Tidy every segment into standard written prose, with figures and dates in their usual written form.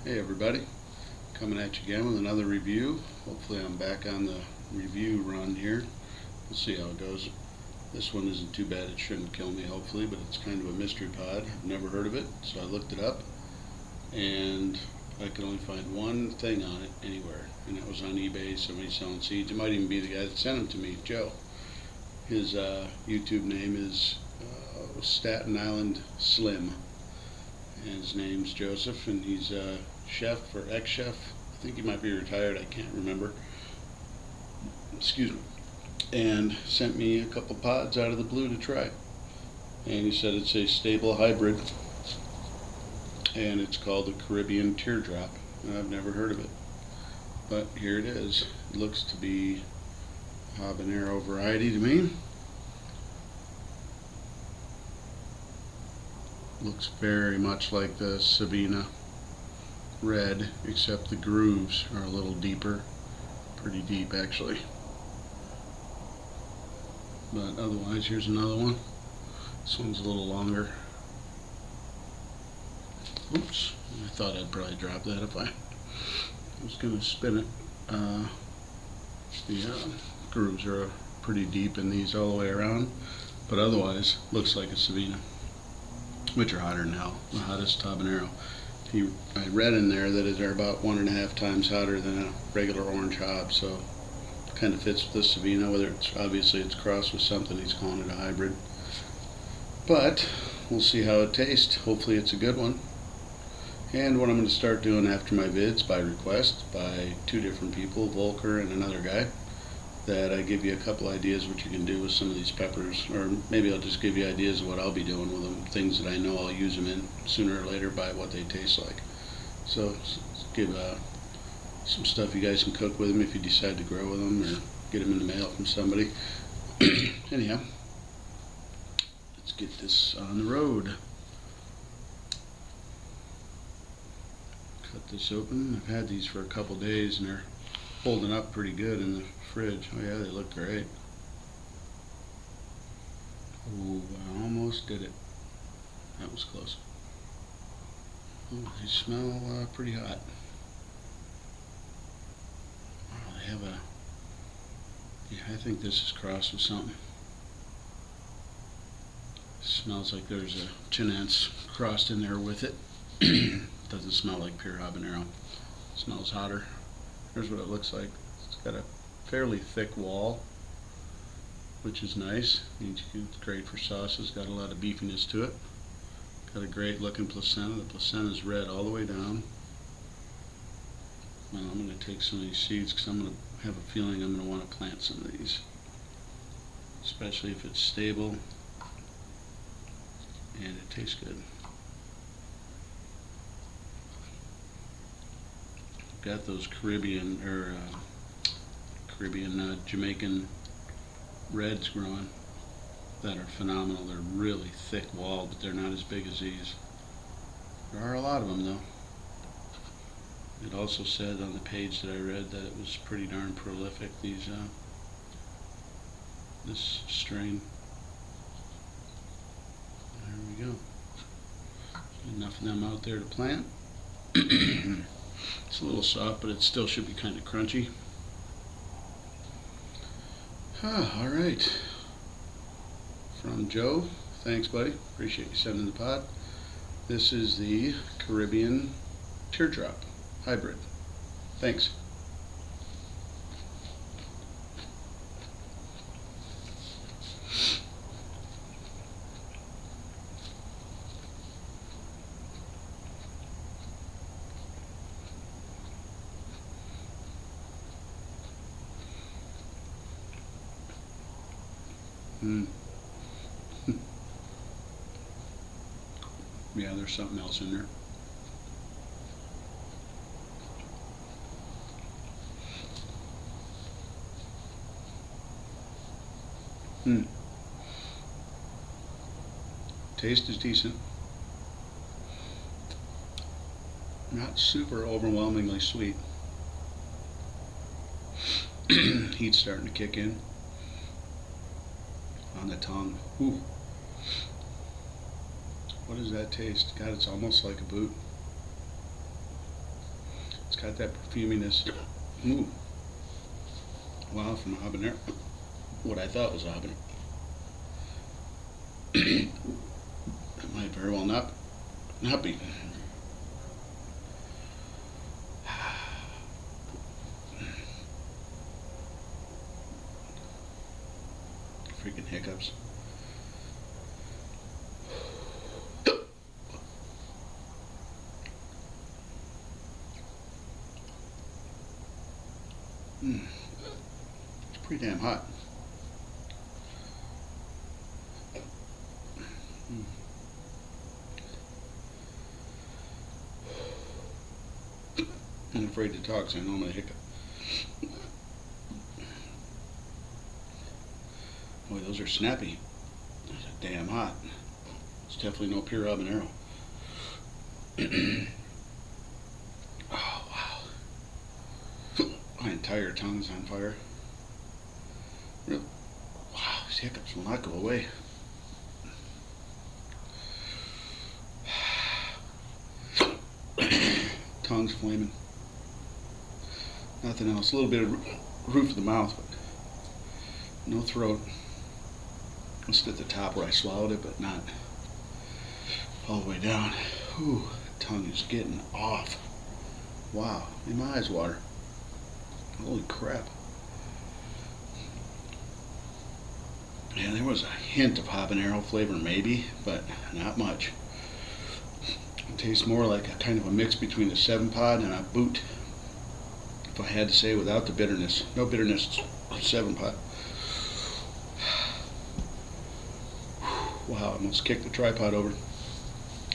Hey everybody, coming at you again with another review. Hopefully I'm back on the review run here. We'll see how it goes. This one isn't too bad, it shouldn't kill me hopefully, but it's kind of a mystery pod. I've never heard of it, so I looked it up and I could only find one thing on it anywhere, and it was on eBay. Somebody selling seeds. It might even be the guy that sent them to me, Joe. His YouTube name is Staten Island Slim, and his name's Joseph, and he's a chef or ex-chef. I think he might be retired, I can't remember. Excuse me. And sent me a couple pods out of the blue to try. And he said it's a stable hybrid, and it's called the Caribbean Teardrop. And I've never heard of it, but here it is. It looks to be habanero variety to me. Looks very much like the Savina red, except the grooves are a little deeper, pretty deep actually. But otherwise, here's another one. This one's a little longer. Oops, I thought I'd probably drop that if I was going to spin it. The grooves are pretty deep in these all the way around, but otherwise looks like a Savina, which are hotter than hell, the hottest habanero. I read in there that they're about 1.5 times hotter than a regular orange hab, so it kind of fits with the Savina, whether it's obviously it's crossed with something, he's calling it a hybrid. But we'll see how it tastes. Hopefully it's a good one. And what I'm going to start doing after my vids, by request, by two different people, Volker and another guy, that I give you a couple ideas what you can do with some of these peppers, or maybe I'll just give you ideas of what I'll be doing with them, things that I know I'll use them in sooner or later by what they taste like. So give some stuff you guys can cook with them if you decide to grow with them or get them in the mail from somebody. Anyhow, let's get this on the road. Cut this open. I've had these for a couple days and they're holding up pretty good in the fridge. Oh yeah, they look great. Oh, I almost did it. That was close. Oh, they smell pretty hot. Oh, they have a... Yeah, I think this is crossed with something. Smells like there's a Chinense crossed in there with it. Doesn't smell like pure habanero. It smells hotter. Here's what it looks like. It's got a fairly thick wall, which is nice. It's great for sauces. Got a lot of beefiness to it. Got a great looking placenta. The placenta is red all the way down. Well, I'm going to take some of these seeds because I'm going to have a feeling I'm going to want to plant some of these, especially if it's stable and it tastes good. Got those Caribbean or Jamaican reds growing that are phenomenal. They're really thick walled, but they're not as big as these. There are a lot of them though. It also said on the page that I read that it was pretty darn prolific, these this strain. There we go. Enough of them out there to plant. It's a little soft, but it still should be kind of crunchy. All right. From Joe, thanks buddy. Appreciate you sending the pod. This is the Caribbean Teardrop Hybrid. Thanks. Yeah, there's something else in there. Taste is decent. Not super overwhelmingly sweet. Heat's starting to kick in on the tongue. Ooh. What does that taste? God, it's almost like a boot. It's got that perfuminess. Ooh. Wow, from a habanero. What I thought was a habanero. That might very well not be. Freaking hiccups. It's pretty damn hot. I'm afraid to talk, so I know I'm gonna hiccup. Boy, those are snappy. Those are damn hot. It's definitely no pure habanero. Oh, wow. My entire tongue's on fire. Wow, these hiccups will not go away. Tongue's flaming. Nothing else. A little bit of roof of the mouth, but no throat. Just at the top where I swallowed it, but not all the way down. Whew, tongue is getting off. Wow, made my eyes water. Holy crap. Yeah, there was a hint of habanero flavor maybe, but not much. It tastes more like a kind of a mix between a 7-Pod and a boot. If I had to say, without the bitterness. No bitterness, 7-Pod. Wow, I almost kicked the tripod over.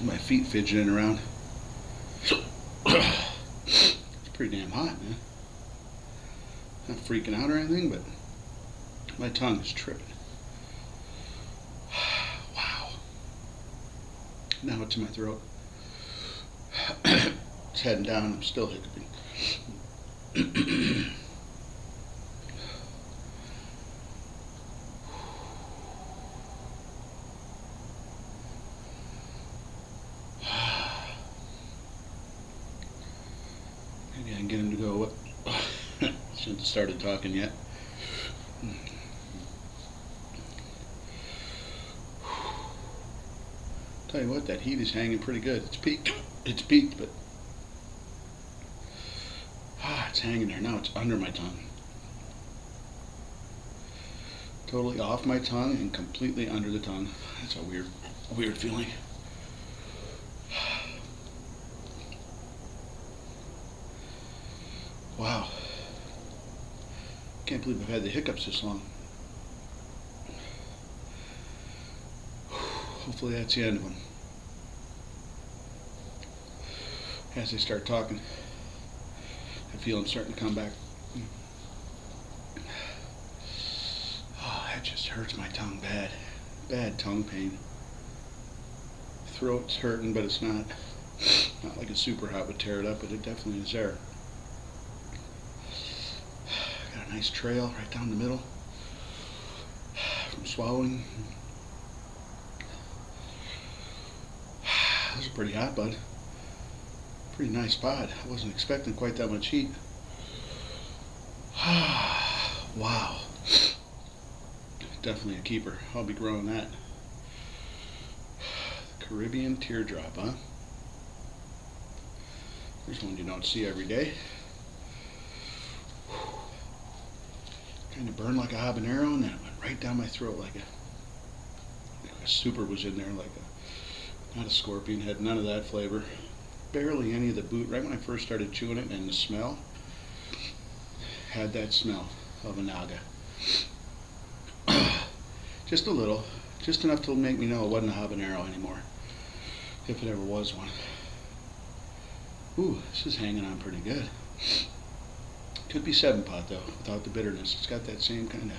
My feet fidgeting around. It's pretty damn hot, man. Not freaking out or anything, but my tongue is tripping. Wow. Now it's in my throat. It's heading down. I'm still hiccuping. Maybe I can get him to go. Shouldn't have started talking yet. Tell you what, that heat is hanging pretty good. It's peaked. It's peaked, but it's hanging there. Now it's under my tongue. Totally off my tongue and completely under the tongue. That's a weird feeling. Wow. Can't believe I've had the hiccups this long. Hopefully that's the end of them. As they start talking, I feel them starting to come back. Oh, that just hurts my tongue bad. Bad tongue pain. Throat's hurting, but it's not like a super hot would tear it up, but it definitely is there. Got a nice trail right down the middle from swallowing. Those are pretty hot, bud. Pretty nice spot. I wasn't expecting quite that much heat. Wow. Definitely a keeper. I'll be growing that. Caribbean Teardrop, huh? There's one you don't see every day. Kind of burned like a habanero, and then it went right down my throat like a super was in there, not a scorpion, had none of that flavor. Barely any of the boot. Right when I first started chewing it, and the smell, had that smell of a naga. Just a little. Just enough to make me know it wasn't a habanero anymore. If it ever was one. Ooh, this is hanging on pretty good. Could be 7-Pod though, without the bitterness. It's got that same kind of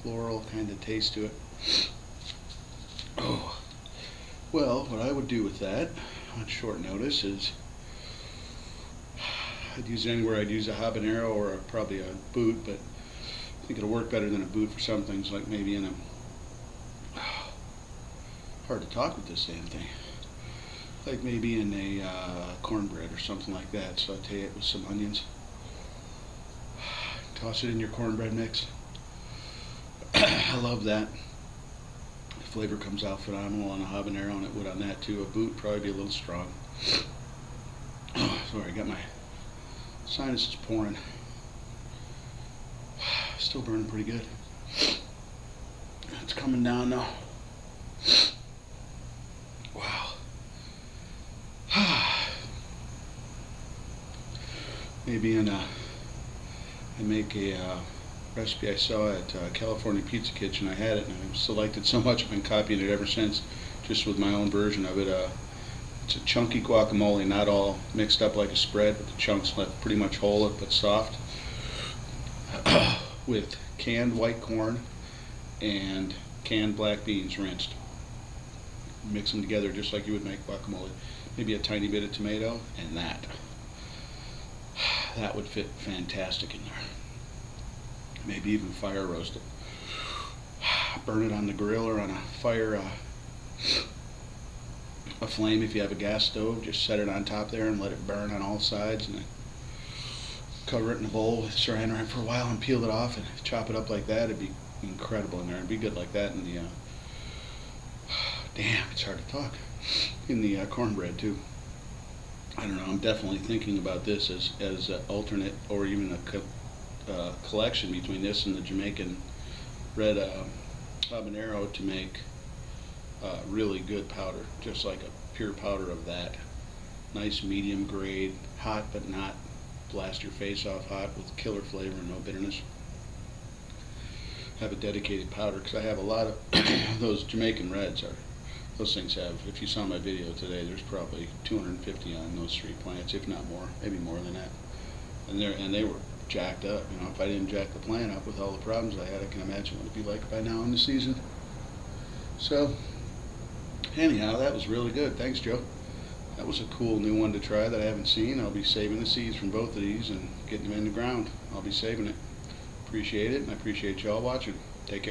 floral kind of taste to it. Oh, well, what I would do with that on short notice is I'd use it anywhere. I'd use a habanero or probably a boot, but I think it'll work better than a boot for some things, like maybe in a... Hard to talk with this damn thing. like maybe in a cornbread or something like that. Saute it with some onions. Toss it in your cornbread mix. I love that. The flavor comes out phenomenal on a habanero, and it would on that too. A boot probably be a little strong. Sorry, I got my sinuses pouring. Still burning pretty good. It's coming down now. Wow. Maybe I make a recipe I saw at California Pizza Kitchen. I had it and I've still liked it so much I've been copying it ever since, just with my own version of it. It's a chunky guacamole, not all mixed up like a spread, but the chunks left pretty much whole but soft, with canned white corn and canned black beans rinsed. Mix them together just like you would make guacamole. Maybe a tiny bit of tomato, and that would fit fantastic in there. Maybe even fire roast it. Burn it on the grill or on a fire, a flame if you have a gas stove. Just set it on top there and let it burn on all sides, and then cover it in a bowl with saran wrap for a while and peel it off and chop it up like that. It'd be incredible in there. It'd be good like that in the damn, it's hard to talk. In the cornbread too. I don't know. I'm definitely thinking about this as an alternate, or even a collection between this and the Jamaican red habanero to make really good powder, just like a pure powder of that. Nice medium grade, hot but not blast your face off hot, with killer flavor and no bitterness. Have a dedicated powder, because I have a lot of those Jamaican reds. Those things have, if you saw my video today, there's probably 250 on those 3 plants, if not more, maybe more than that. And they were jacked up. You know, if I didn't jack the plant up with all the problems I had, I can imagine what it'd be like by now in the season. So, anyhow, that was really good. Thanks, Joe. That was a cool new one to try that I haven't seen. I'll be saving the seeds from both of these and getting them in the ground. I'll be saving it. Appreciate it, and I appreciate y'all watching. Take care.